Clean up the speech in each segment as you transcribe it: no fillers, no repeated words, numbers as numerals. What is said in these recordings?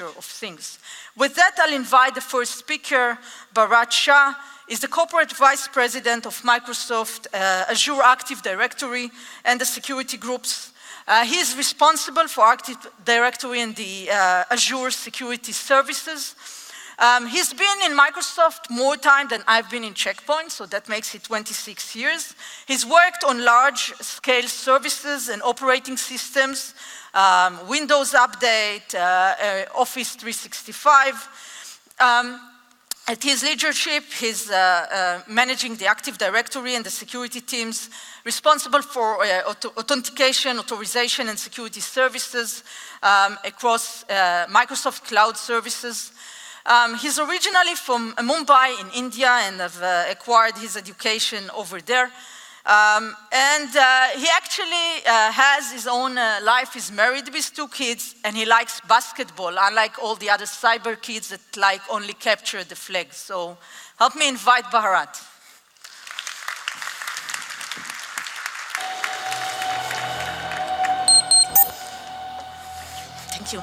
future of things. With that, I'll invite the first speaker, Bharat Shah. He's the Corporate Vice President of Microsoft Azure Active Directory and the security groups. He is responsible for Active Directory and the Azure Security Services. He's been in Microsoft more time than I've been in Check Point, so that makes it 26 years. He's worked on large-scale services and operating systems, Windows Update, Office 365. At his leadership, he's managing the Active Directory and the security teams, responsible for authentication, authorization, and security services across Microsoft Cloud Services. He's originally from Mumbai in India and have acquired his education over there. He actually has his own life. He's married with 2 kids, and he likes basketball, unlike all the other cyber kids that like only capture the flag. So help me invite Bharat. Thank you.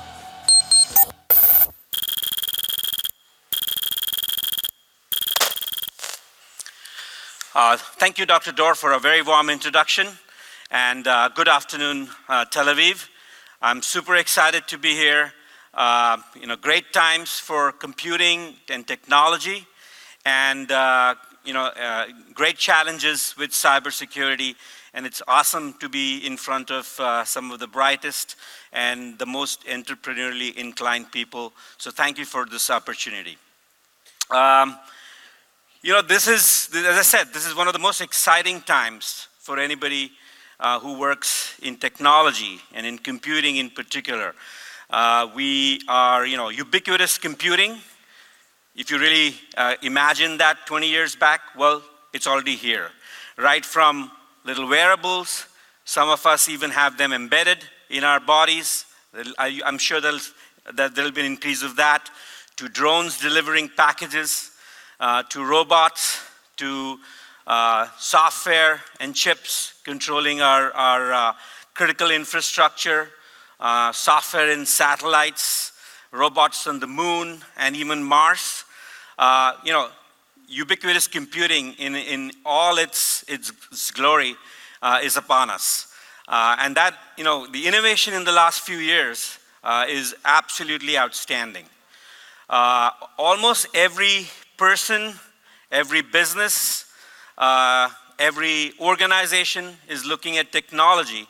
Thank you, Dr. Dor, for a very warm introduction, and good afternoon, Tel Aviv. I'm super excited to be here. Great times for computing and technology, and great challenges with cybersecurity, and it's awesome to be in front of some of the brightest and the most entrepreneurially inclined people. So thank you for this opportunity. This is, as I said, this is one of the most exciting times for anybody who works in technology and in computing in particular. We are, ubiquitous computing. If you really imagine that 20 years back, well, it's already here. Right from little wearables, some of us even have them embedded in our bodies. I'm sure there'll be an increase of that, to drones delivering packages, to robots, to software and chips controlling our critical infrastructure, software in satellites, robots on the moon, and even Mars. Ubiquitous computing in all its glory is upon us. And that, the innovation in the last few years is absolutely outstanding. Almost every person, every business, every organization is looking at technology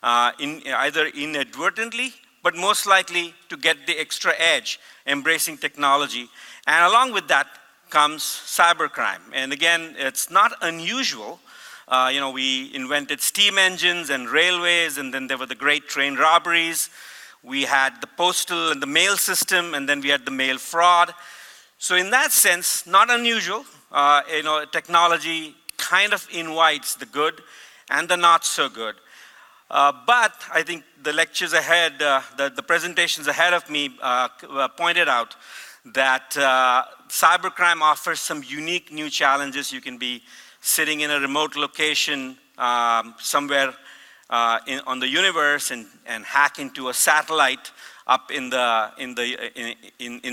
either inadvertently, but most likely to get the extra edge, embracing technology. And along with that comes cybercrime. And again, it's not unusual. We invented steam engines and railways, and then there were the great train robberies. We had the postal and the mail system, and then we had the mail fraud. So in that sense, not unusual. Technology kind of invites the good and the not so good. But I think the lectures ahead, the presentations ahead of me pointed out that cybercrime offers some unique new challenges. You can be sitting in a remote location somewhere on the universe and hack into a satellite up in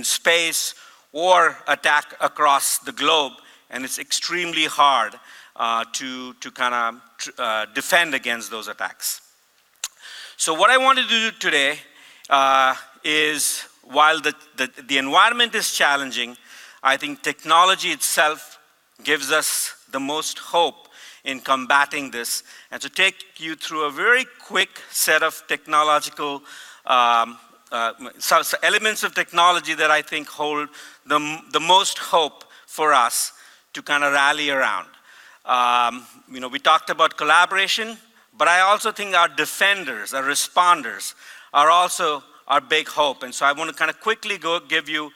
space, or attack across the globe, and it's extremely hard to kind of defend against those attacks. So what I want to do today is, while the environment is challenging, I think technology itself gives us the most hope in combating this, and to take you through a very quick set of technological elements of technology that I think hold the most hope for us to kind of rally around. We talked about collaboration, but I also think our defenders, our responders, are also our big hope. And so I want to kind of quickly give you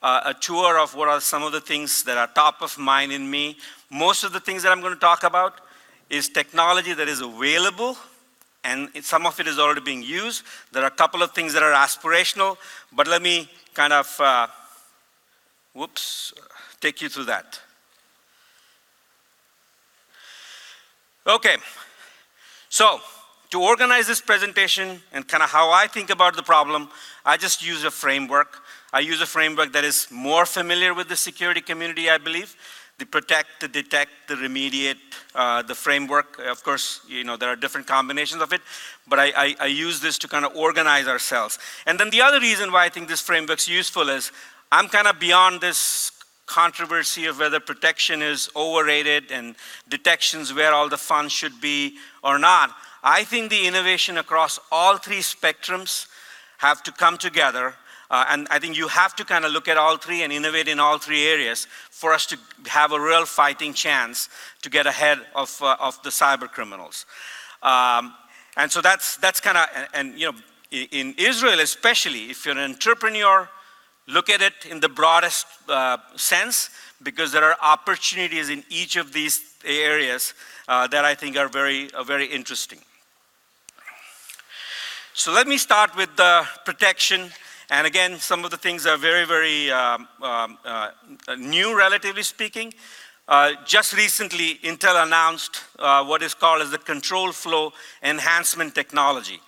a tour of what are some of the things that are top of mind in me. Most of the things that I'm going to talk about is technology that is available, and some of it is already being used. There are a couple of things that are aspirational, but let me kind of, take you through that. Okay, so to organize this presentation and kind of how I think about the problem, I just use a framework. I use a framework that is more familiar with the security community, I believe. The protect, the detect, the remediate, the framework. Of course, there are different combinations of it, but I use this to kind of organize ourselves. And then the other reason why I think this framework's useful is I'm kind of beyond this controversy of whether protection is overrated and detection's where all the fun should be or not. I think the innovation across all three spectrums have to come together. And I think you have to kind of look at all three and innovate in all three areas for us to have a real fighting chance to get ahead of the cyber criminals. And so that's kind of, and in Israel especially, if you're an entrepreneur, look at it in the broadest sense, because there are opportunities in each of these areas that I think are very interesting. So let me start with the protection. And again, some of the things are very new, relatively speaking. Just recently, Intel announced what is called as the control flow enhancement technology.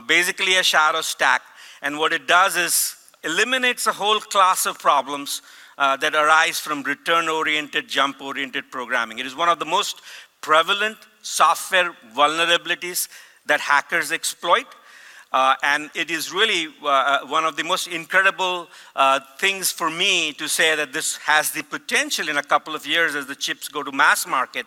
Basically a shadow stack. And what it does is eliminates a whole class of problems that arise from return-oriented, jump-oriented programming. It is one of the most prevalent software vulnerabilities that hackers exploit. And it is really one of the most incredible things for me to say that this has the potential in a couple of years as the chips go to mass market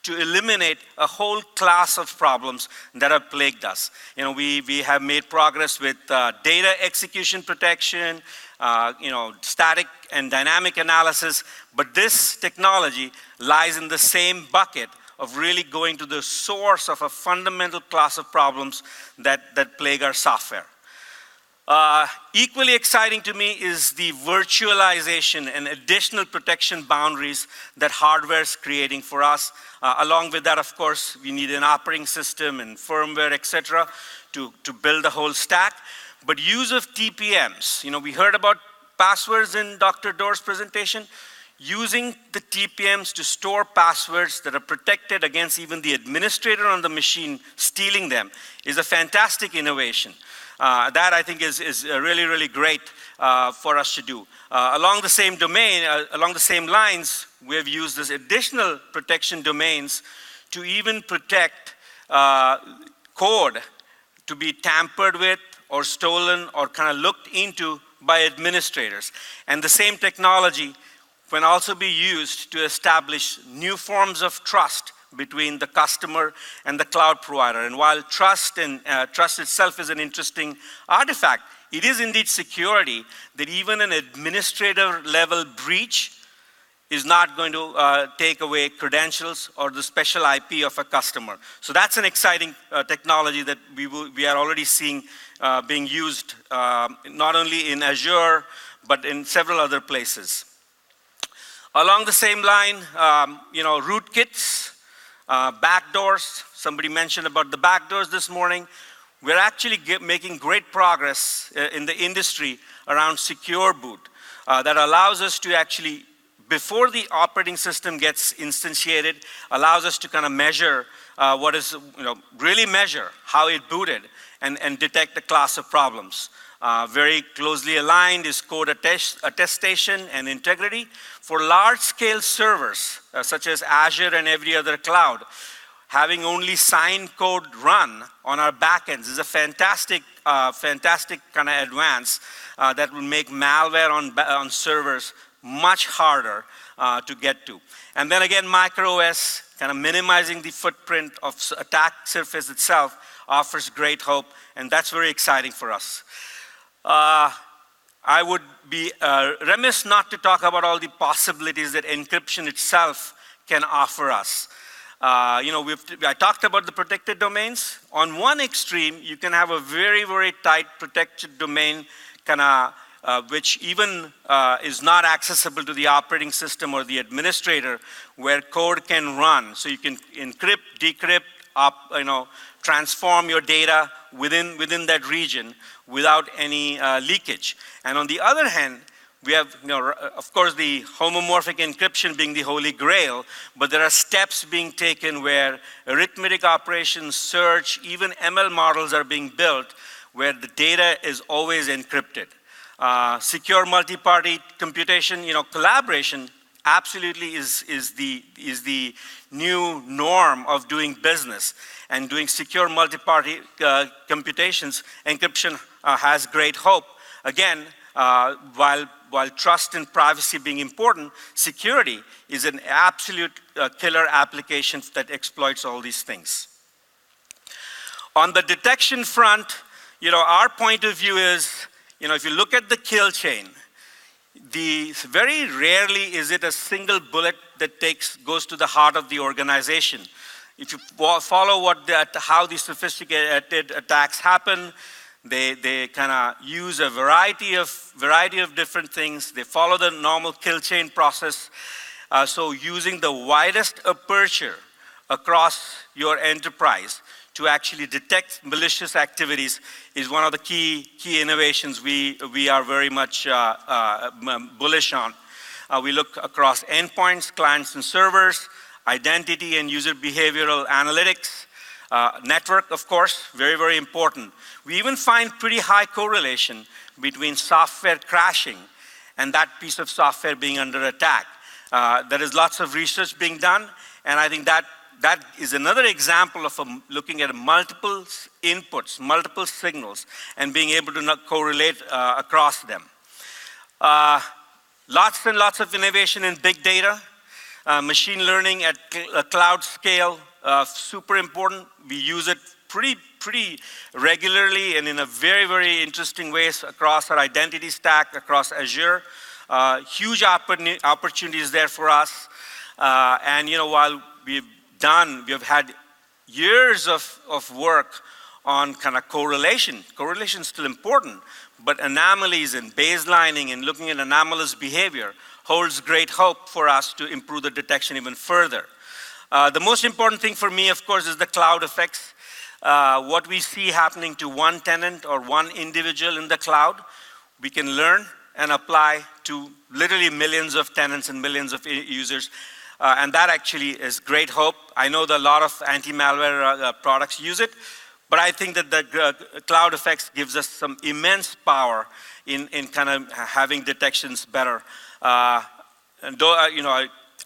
to eliminate a whole class of problems that have plagued us. We have made progress with data execution protection, static and dynamic analysis, but this technology lies in the same bucket of really going to the source of a fundamental class of problems that plague our software. Equally exciting to me is the virtualization and additional protection boundaries that hardware is creating for us. Along with that, of course, we need an operating system and firmware, etc., to build the whole stack. But use of TPMs, we heard about passwords in Dr. Doerr's presentation. Using the TPMs to store passwords that are protected against even the administrator on the machine stealing them is a fantastic innovation. That I think is really great for us to do. Along the same domain, along the same lines, we have used this additional protection domains to even protect code to be tampered with or stolen or kind of looked into by administrators. And the same technology can also be used to establish new forms of trust between the customer and the cloud provider. And while trust itself is an interesting artifact, it is indeed security that even an administrator level breach is not going to take away credentials or the special IP of a customer. So that's an exciting technology that we are already seeing being used not only in Azure, but in several other places. Along the same line, rootkits, backdoors. Somebody mentioned about the backdoors this morning. We're actually making great progress in the industry around secure boot that allows us to actually, before the operating system gets instantiated, allows us to kind of measure really measure how it booted and detect a class of problems. Very closely aligned is code attestation and integrity. For large-scale servers, such as Azure and every other cloud, having only signed code run on our backends is a fantastic kind of advance that will make malware on servers much harder to get to. And then again, macOS, kind of minimizing the footprint of attack surface itself, offers great hope, and that's very exciting for us. I would be remiss not to talk about all the possibilities that encryption itself can offer us. I talked about the protected domains. On one extreme, you can have a very tight protected domain, which even is not accessible to the operating system or the administrator, where code can run. So you can encrypt, decrypt, transform your data within that region without any leakage. And on the other hand, we have, of course, the homomorphic encryption being the holy grail, but there are steps being taken where arithmetic operations, search, even ML models are being built where the data is always encrypted. Secure multi-party computation, collaboration absolutely is the new norm of doing business. And doing secure multi-party computations, encryption has great hope. Again, while trust and privacy being important, security is an absolute killer application that exploits all these things. On the detection front, our point of view is, if you look at the kill chain, very rarely is it a single bullet that goes to the heart of the organization. If you follow how these sophisticated attacks happen, they kind of use a variety of different things. They follow the normal kill chain process. So using the widest aperture across your enterprise to actually detect malicious activities is one of the key innovations we are very much bullish on. We look across endpoints, clients and servers, identity and user behavioral analytics, network, of course, very, very important. We even find pretty high correlation between software crashing and that piece of software being under attack. There is lots of research being done, and I think that is another example of looking at multiple inputs, multiple signals, and being able to correlate across them. Lots and lots of innovation in big data, machine learning at cloud scale, super important. We use it pretty regularly and in a very, very interesting ways across our identity stack, across Azure. Huge opportunities there for us. And while we have had years of work on kind of correlation. Correlation is still important, but anomalies and baselining and looking at anomalous behavior holds great hope for us to improve the detection even further. The most important thing for me, of course, is the cloud effects. What we see happening to one tenant or one individual in the cloud, we can learn and apply to literally millions of tenants and millions of users. And that actually is great hope. I know that a lot of anti-malware products use it, but I think that the cloud effects gives us some immense power in kind of having detections better. And though,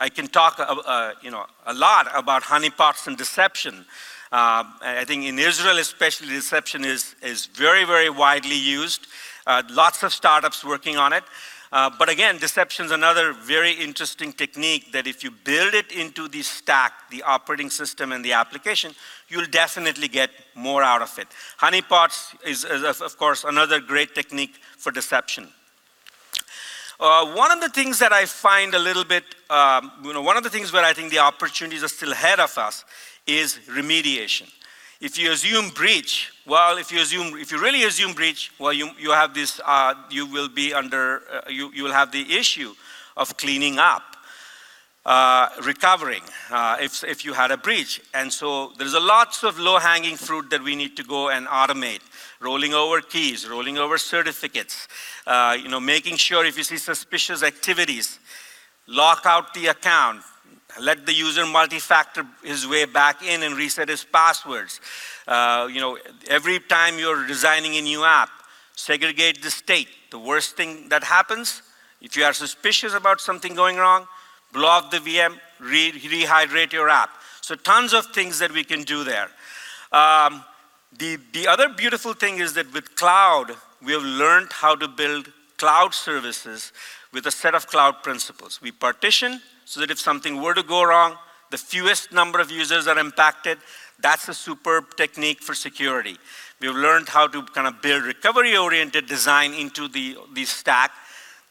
I can talk, a lot about honeypots and deception. I think in Israel especially, deception is very, very widely used. Lots of startups working on it. But again, deception is another very interesting technique that if you build it into the stack, the operating system and the application, you'll definitely get more out of it. Honeypots is of course, another great technique for deception. One of the things that I find a little bit, one of the things where I think the opportunities are still ahead of us is remediation. If you assume breach, well, if you really assume breach, well, you have this, you will be under, you will have the issue of cleaning up, recovering, if you had a breach. And so there's a lots of low-hanging fruit that we need to go and automate. Rolling over keys, rolling over certificates, making sure if you see suspicious activities, lock out the account, let the user multi-factor his way back in and reset his passwords. Every time you're designing a new app, segregate the state. The worst thing that happens, if you are suspicious about something going wrong, blow off the VM, rehydrate your app. So tons of things that we can do there. The other beautiful thing is that with cloud, we have learned how to build cloud services with a set of cloud principles. We partition so that if something were to go wrong, the fewest number of users are impacted. That's a superb technique for security. We've learned how to kind of build recovery-oriented design into the stack.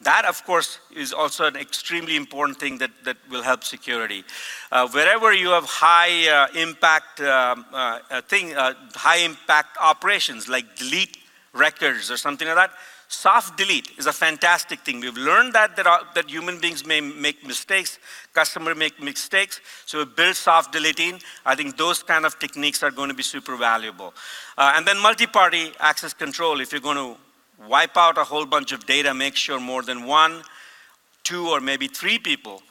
That, of course, is also an extremely important thing that will help security. Wherever you have high impact operations like delete records or something like that, soft delete is a fantastic thing. We've learned that human beings may make mistakes, customers make mistakes, so we build soft deleting. I think those kind of techniques are going to be super valuable. And then multi-party access control. If you're going to wipe out a whole bunch of data, make sure more than one, two, or maybe three people,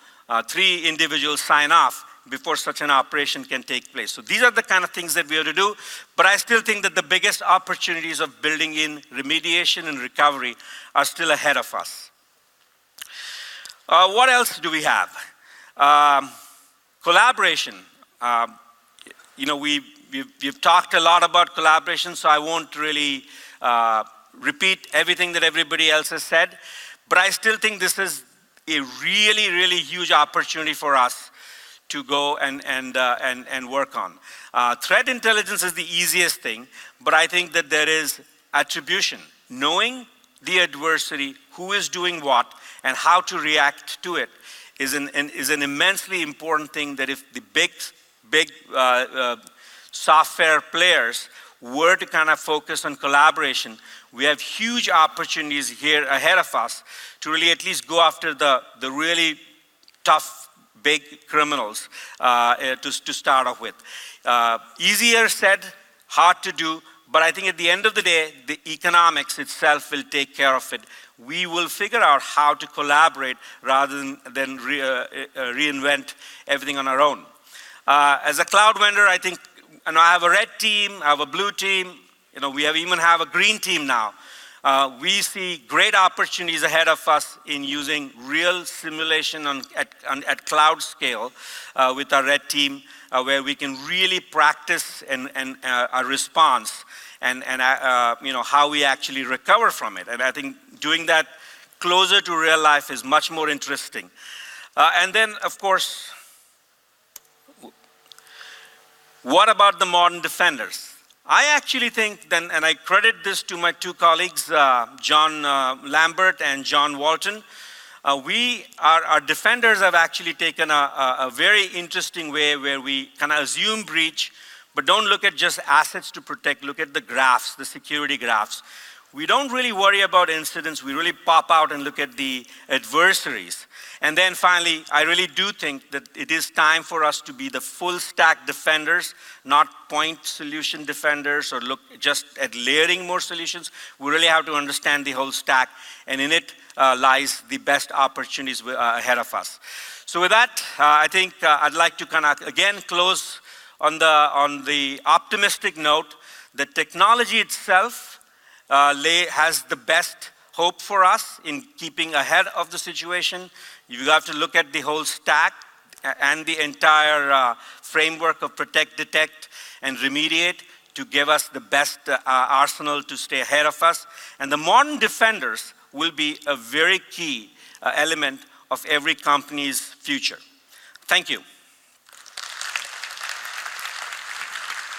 three individuals sign off. before such an operation can take place. So these are the kind of things that we have to do, but I still think that the biggest opportunities of building in remediation and recovery are still ahead of us. What else do we have? Collaboration. We've talked a lot about collaboration, so I won't really repeat everything that everybody else has said, but I still think this is a really, really huge opportunity for us to go and work on. Threat intelligence is the easiest thing, but I think that there is attribution. Knowing the adversary, who is doing what, and how to react to it is an immensely important thing that if the big software players were to kind of focus on collaboration, we have huge opportunities here ahead of us to really at least go after the really tough, big criminals to start off with. Easier said, hard to do, but I think at the end of the day, the economics itself will take care of it. We will figure out how to collaborate rather than reinvent everything on our own. As a cloud vendor, I think I have a red team, I have a blue team, we even have a green team now. We see great opportunities ahead of us in using real simulation at cloud scale with our red team, where we can really practice a response and how we actually recover from it. And I think doing that closer to real life is much more interesting. And then, of course, what about the modern defenders? I actually think, and I credit this to my two colleagues, John Lambert and John Walton, our defenders have actually taken a very interesting way where we kind of assume breach, but don't look at just assets to protect, look at the graphs, the security graphs. We don't really worry about incidents, we really pop out and look at the adversaries. And then finally, I really do think that it is time for us to be the full stack defenders, not point solution defenders or look just at layering more solutions. We really have to understand the whole stack, and in it lies the best opportunities ahead of us. So with that, I think I'd like to kind of again close on the optimistic note that technology itself has the best hope for us in keeping ahead of the situation. You have to look at the whole stack and the entire framework of protect, detect, and remediate to give us the best arsenal to stay ahead of us. And the modern defenders will be a very key element of every company's future. Thank you.